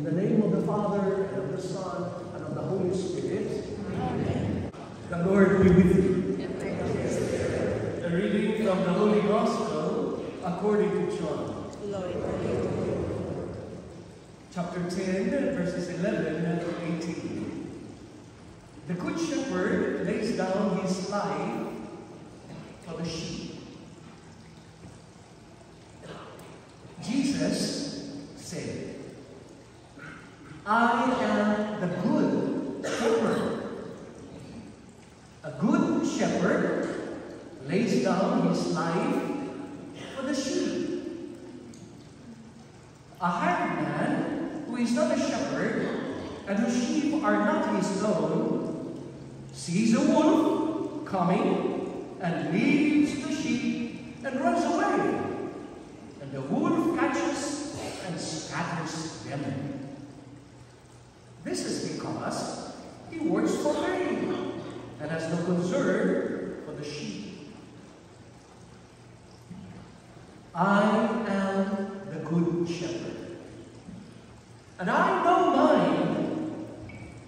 the name of the Father, and of the Son, and of the Holy Spirit. Amen. The Lord be with you. A reading from the Holy Gospel according to John. Chapter 10, verses 11 to 18. The Good Shepherd lays down his life for the sheep. Jesus said, I am the good shepherd. A good shepherd lays down his life for the sheep. A hired man who is not a shepherd and whose sheep are not his own sees a wolf coming and leaves the sheep and runs away. And the wolf catches and scatters them. This is because he works for pay and has no concern for the sheep. I am the good shepherd, and I know mine,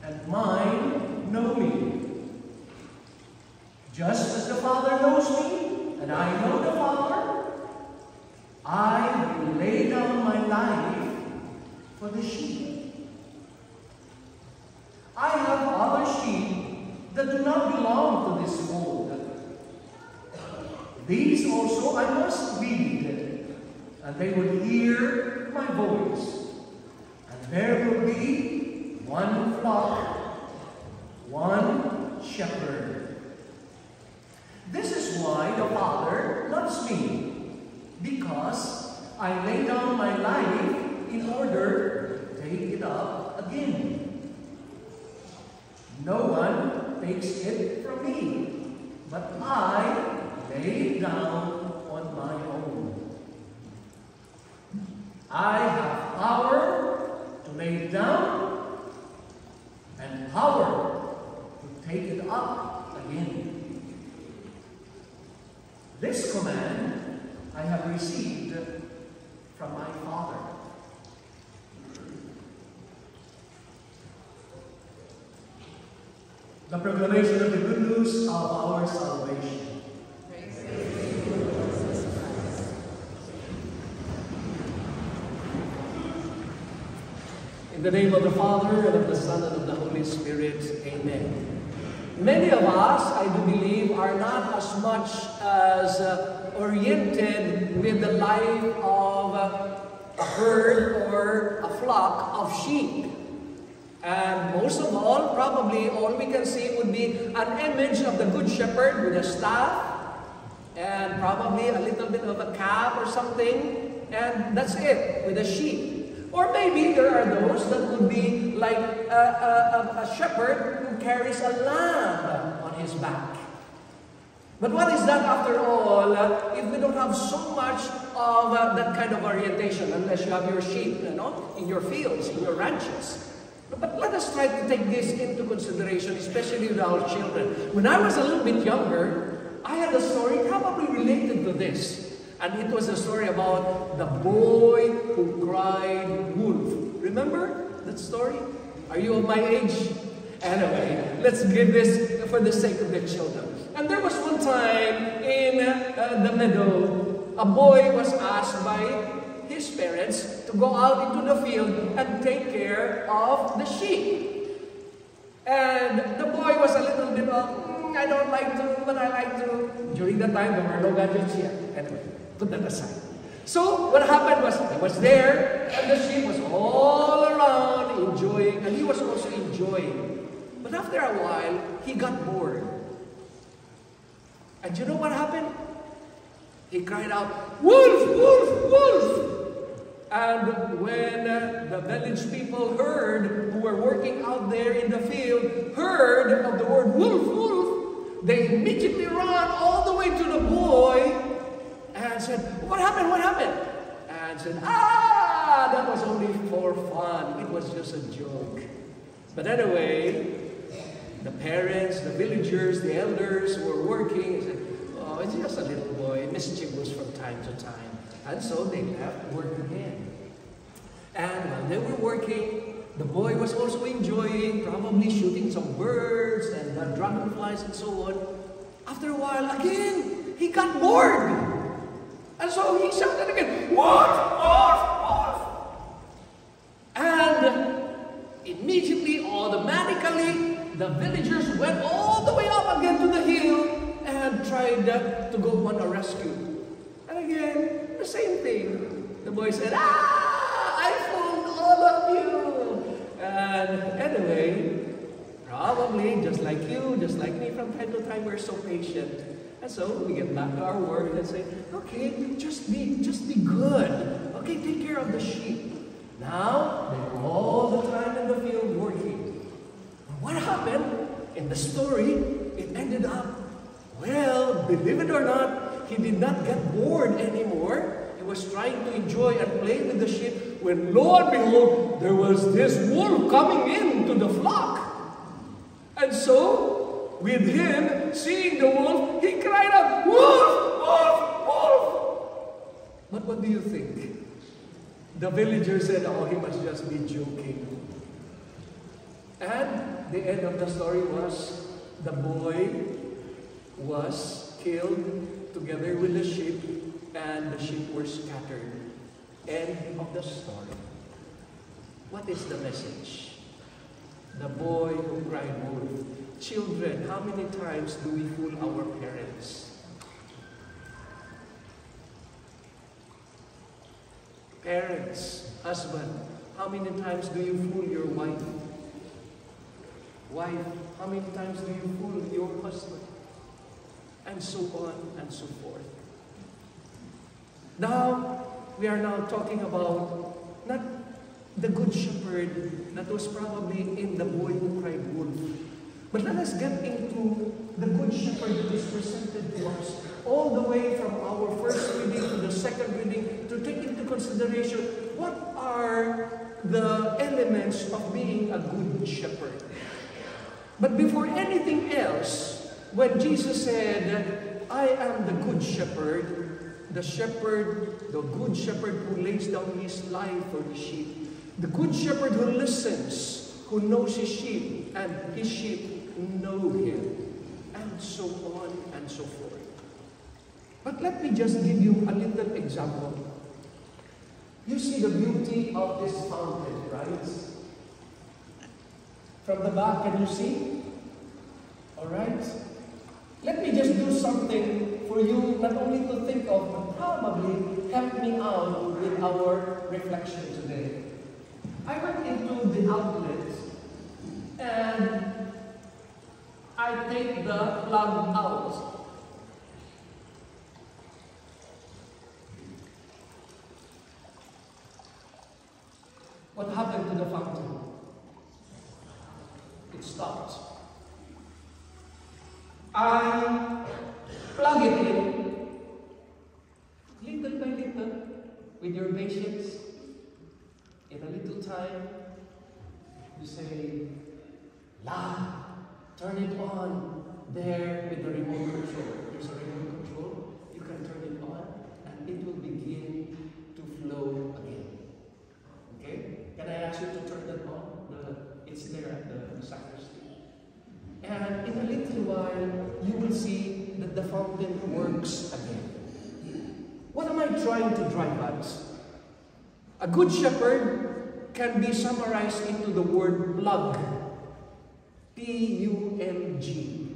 and mine know me. Just as the Father knows me, and I know the Father, I will lay down my life for the sheep. I have other sheep that do not belong to this fold. These also I must lead, and they will hear my voice. And there will be one flock, one shepherd. This is why the Father loves me, because I lay down my life in order to take it up again. No one takes it from me, but I lay it down on my own. I have power to lay it down and power to take it up again. This command I have received from my Father. The proclamation of the good news of our salvation. Praise to you, Lord Jesus Christ. In the name of the Father, and of the Son, and of the Holy Spirit. Amen. Many of us, I do believe, are not as much as oriented with the life of a herd or a flock of sheep. And most of all, probably all we can see would be an image of the Good Shepherd with a staff and probably a little bit of a cap or something, and that's it, with a sheep. Or maybe there are those that would be like a shepherd who carries a lamb on his back. But what is that after all if we don't have so much of that kind of orientation, unless you have your sheep, in your fields, in your ranches. But let us try to take this into consideration, especially with our children. When I was a little bit younger, I had a story probably related to this. And it was a story about the boy who cried wolf. Remember that story? Are you of my age? Anyway, let's give this for the sake of the children. And there was one time in the meadow, a boy was asked by his parents to go out into the field and take care of the sheep. And the boy was a little bit of, I don't like to, but I like to. During that time, there were no gadgets yet. Anyway, put that aside. So what happened was, he was there, and the sheep was all around enjoying, and he was also enjoying. But after a while, he got bored. And you know what happened? He cried out, wolf, wolf, wolf! And when the village people heard, who were working out there in the field, heard of the word wolf, wolf, they immediately ran all the way to the boy and said, what happened, what happened? And said, that was only for fun. It was just a joke. But anyway, the parents, the villagers, the elders who were working said, oh, it's just a little boy, mischievous from time to time. And so they left work again. And while they were working, the boy was also enjoying, probably shooting some birds and dragonflies and so on. After a while, again, he got bored. And so he shouted again, "Wolf! Wolf! Wolf!" And immediately, automatically, the villagers went all the way up again to the hill and tried to go on a rescue. And again, the same thing. The boy said, "I fooled all of you." And anyway, probably just like you, just like me, from time to time, we're so patient. And so we get back to our work and say, "Okay, just be good. Okay, take care of the sheep." Now, they're all the time in the field working. What happened? In the story, it ended up, well, believe it or not, he did not get bored anymore. He was trying to enjoy and play with the sheep when, lo and behold, there was this wolf coming into the flock. And so, with him seeing the wolf, he cried out, "Wolf! Wolf! Wolf!" But what do you think? The villagers said, "Oh, he must just be joking." And the end of the story was the boy was killed together with the sheep, and the sheep were scattered. End of the story. What is the message? The boy who cried wolf. Children, how many times do we fool our parents? Parents, husband, how many times do you fool your wife? Wife, how many times do you fool your husband? And so on and so forth. Now, we are now talking about not the good shepherd that was probably in the boy who cried wolf. But let us get into the good shepherd that is presented to us all the way from our first reading to the second reading, to take into consideration what are the elements of being a good shepherd. But before anything else, when Jesus said, "I am the good shepherd," the good shepherd who lays down his life for the sheep, the good shepherd who listens, who knows his sheep, and his sheep know him, and so on and so forth. But let me just give you a little example. You see the beauty of this fountain, right? From the back, can you see? All right? Let me just do something for you, not only to think of, but probably help me out with our reflection today. I went into the outlet and I take the plug out. What happened to the fountain? It stopped. I plug it in, little by little, with your patience. In a little time, you say, "La, turn it on." There with the remote control. There's a remote control. You can turn it on, and it will begin to flow again. Okay? Can I ask you to turn that on? It's there at the sacristy. And in a little while, you will see that the fountain works again. What am I trying to drive at? A good shepherd can be summarized into the word plug. P-U-L-G.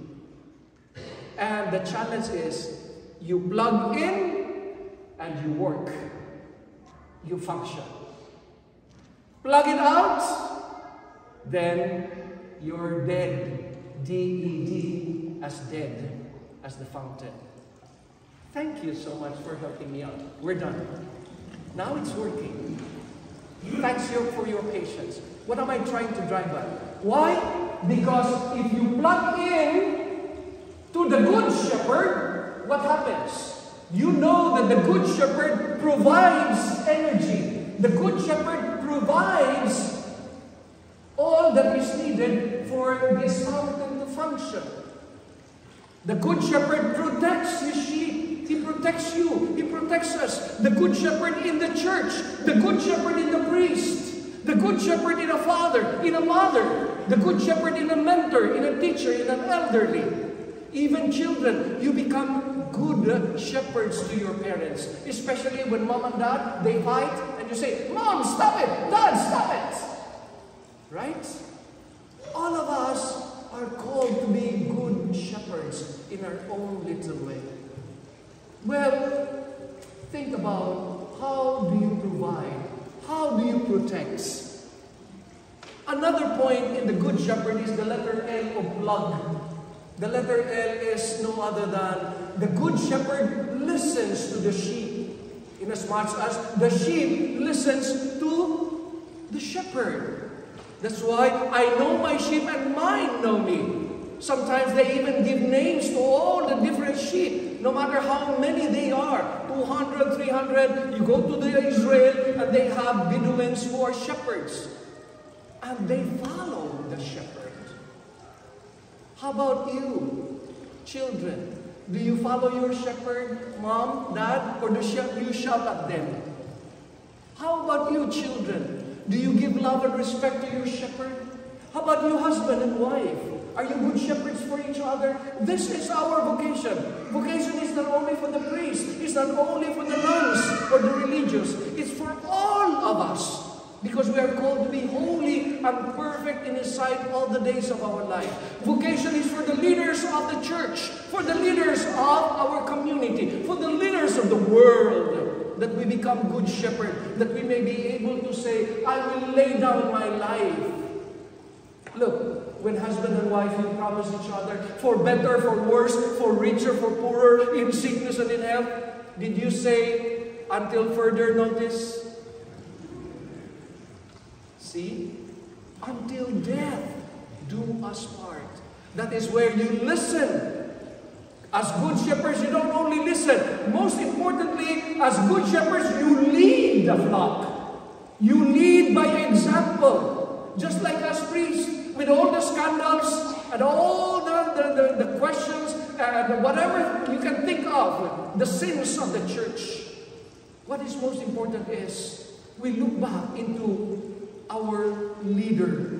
And the challenge is, you plug in and you work. You function. Plug it out, then you're dead. D-E-D, as dead as the fountain. Thank you so much for helping me out. We're done. Now it's working. Thanks for your patience. What am I trying to drive at? Why? Because if you plug in to the good shepherd, what happens? You know that the good shepherd provides energy. The good shepherd provides all that is needed for this fountain to function. The good shepherd protects his sheep. He protects you. He protects us. The good shepherd in the church. The good shepherd in the priest. The good shepherd in a father, in a mother. The good shepherd in a mentor, in a teacher, in an elderly. Even children, you become good shepherds to your parents. Especially when mom and dad, they fight, and you say, Mom, stop it! Dad, stop it! Right? All of us are called to be good shepherds in our own little way. Well, think about how do you provide? How do you protect? Another point in the Good Shepherd is the letter L of plug. The letter L is no other than the Good Shepherd listens to the sheep, inasmuch as the sheep listens to the shepherd. That's why I know my sheep and mine know me. Sometimes they even give names to all the different sheep, no matter how many they are. 200, 300, you go to the Israel and they have Bedouins who are shepherds. And they follow the shepherd. How about you, children? Do you follow your shepherd, mom, dad, or do you shout at them? How about you, children? Do you give love and respect to your shepherd? How about you, husband and wife? Are you good shepherds for each other? This is our vocation. Vocation is not only for the priest. It's not only for the nuns or the religious. It's for all of us. Because we are called to be holy and perfect in His sight all the days of our life. Vocation is for the leaders of the church, for the leaders of our community, for the leaders of the world, that we become good shepherds, that we may be able to say, I will lay down my life. Look, when husband and wife, you promise each other, for better, for worse, for richer, for poorer, in sickness and in health, did you say, until further notice? See? Until death do us part. That is where you listen. As good shepherds, you don't only listen. Most importantly, as good shepherds, you lead the flock. You lead by example. Just like us priests, with all the scandals and all the questions and whatever you can think of, the sins of the church. What is most important is we look back into our leader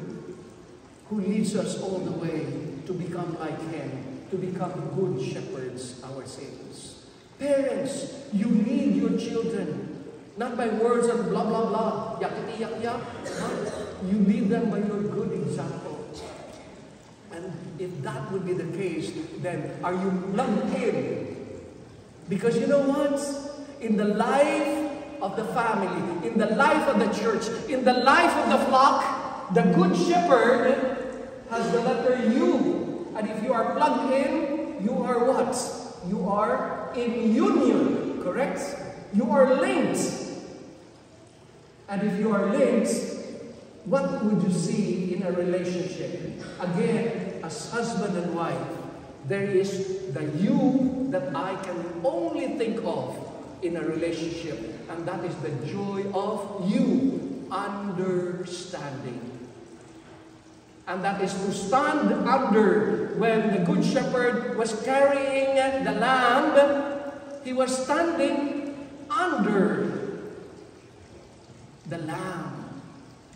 who leads us all the way to become like Him, to become good shepherds ourselves. Parents, you lead your children, not by words and blah, blah, blah, yakiti, yak, yak. You lead them by your good example. And if that would be the case, then are you plugged in? Because you know what? In the life of the family, in the life of the church, in the life of the flock, the good shepherd has the letter U. And if you are plugged in, you are what? You are in union, correct? You are linked. And if you are linked, what would you see in a relationship? Again, as husband and wife, there is the you that I can only think of in a relationship, and that is the joy of you understanding. And that is to stand under. When the good shepherd was carrying the lamb, he was standing under the lamb.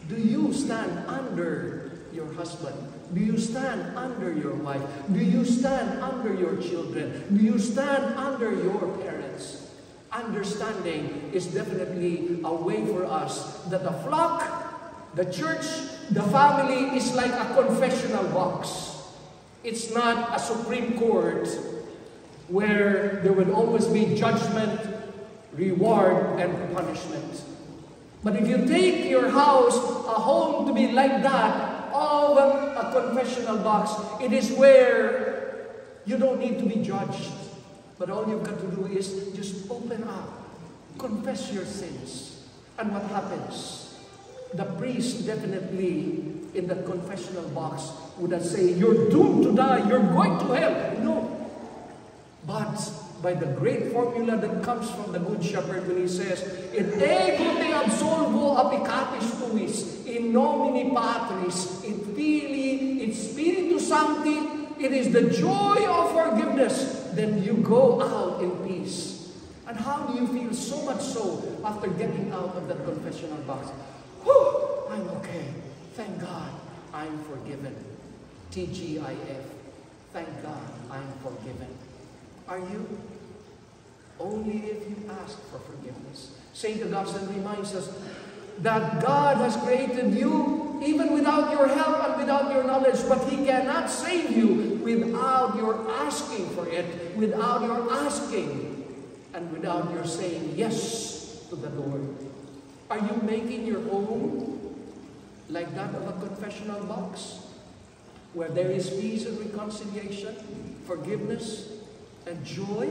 Do you stand under your husband? Do you stand under your wife? Do you stand under your children? Do you stand under your parents? Understanding is definitely a way for us that the flock, the church, the family is like a confessional box. It's not a Supreme Court where there will always be judgment, reward, and punishment. But if you take your house, a home to be like that, of a confessional box, it is where you don't need to be judged. But all you've got to do is just open up, confess your sins. And what happens? The priest definitely in the confessional box would not say, you're doomed to die, you're going to hell. No. But by the great formula that comes from the Good Shepherd when he says, "Et ego te absolvo a peccatis tuis, in nomine Patris, et Filii, et Spiritus Sancti," it is the joy of forgiveness. Then you go out in peace. And how do you feel so much so after getting out of that confessional box? Whew! I'm okay. Thank God, I'm forgiven. TGIF. Thank God, I'm forgiven. Are you? Only if you ask for forgiveness. St. Augustine reminds us that God has created you even without your help and without your knowledge, but He cannot save you without your asking for it, without your asking, and without your saying yes to the Lord. Are you making your home like that of a confessional box, where there is peace and reconciliation, forgiveness and joy?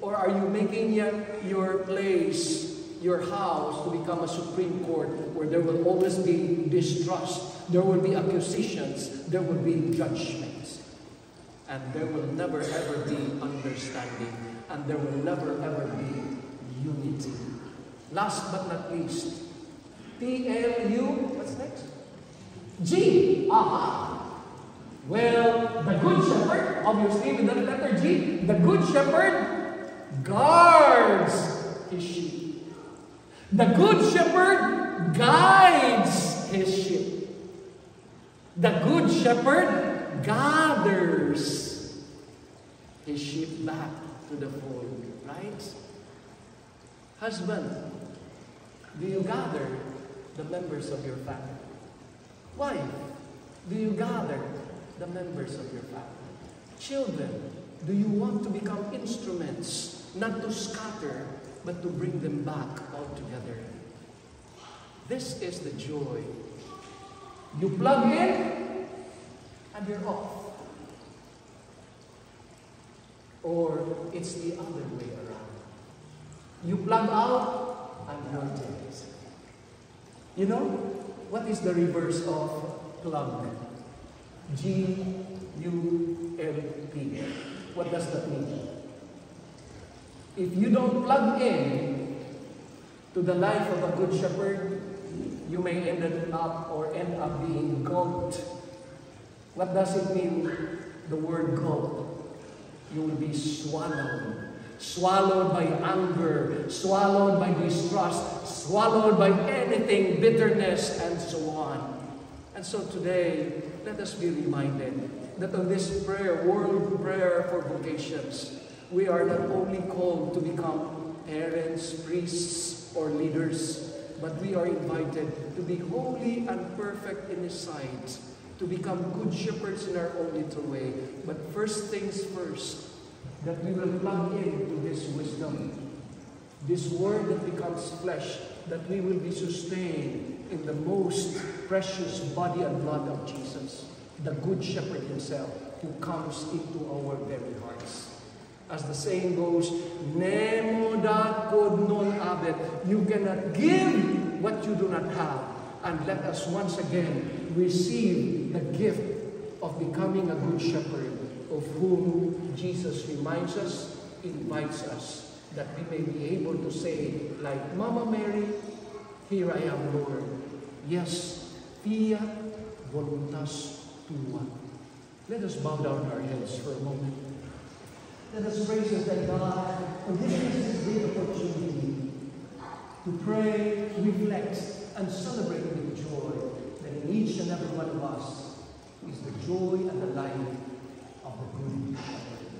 Or are you making your place, your house, to become a Supreme Court where there will always be distrust, there will be accusations, there will be judgments, and there will never ever be understanding, and there will never ever be unity? Last but not least, PLU, what's next? G. Aha. Well, the Good Shepherd, obviously with the letter G, the Good Shepherd guards his sheep. The Good Shepherd guides his sheep. The Good Shepherd gathers his sheep back to the fold, right? Husband, do you gather the members of your family? Wife, do you gather the members of your family? Children, do you want to become instruments, not to scatter, but to bring them back all together? This is the joy. You plug in, and you're off. Or it's the other way around. You plug out, and you're dead. You know, what is the reverse of plug? G-U-L-P. What does that mean? If you don't plug in to the life of a Good Shepherd, you may end up being gulped. What does it mean, the word gulp? You will be swallowed. Swallowed by anger, swallowed by distrust, swallowed by anything, bitterness, and so on. And so today, let us be reminded that on this prayer, World Prayer for Vocations, we are not only called to become parents, priests, or leaders, but we are invited to be holy and perfect in His sight, to become good shepherds in our own little way. But first things first, that we will plug into this wisdom, this word that becomes flesh, that we will be sustained in the most precious body and blood of Jesus, the Good Shepherd Himself, who comes into our very hearts. As the saying goes, Nemo dat quod non habet. You cannot give what you do not have. And let us once again receive the gift of becoming a good shepherd, of whom Jesus reminds us, invites us, that we may be able to say, like Mama Mary, here I am, Lord. Yes, fiat voluntas tua. Let us bow down our heads for a moment. Let us praise and thank God for giving us this great opportunity to pray, reflect, and celebrate with joy that in each and every one of us is the joy and the life of the Good Shepherd.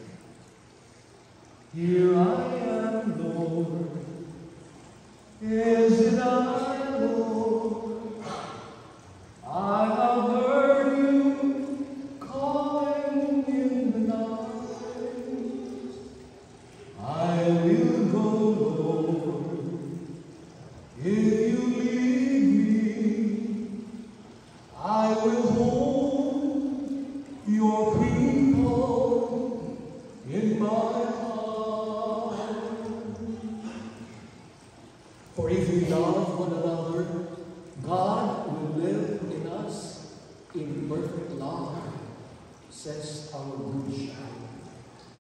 Here I am, Lord. Is it I, Lord? I have heard you calling in the night. I will go, Lord, if you lead me. I will hold your people in my heart. For if we love one another, God will live in us in perfect love, says our Good Shepherd.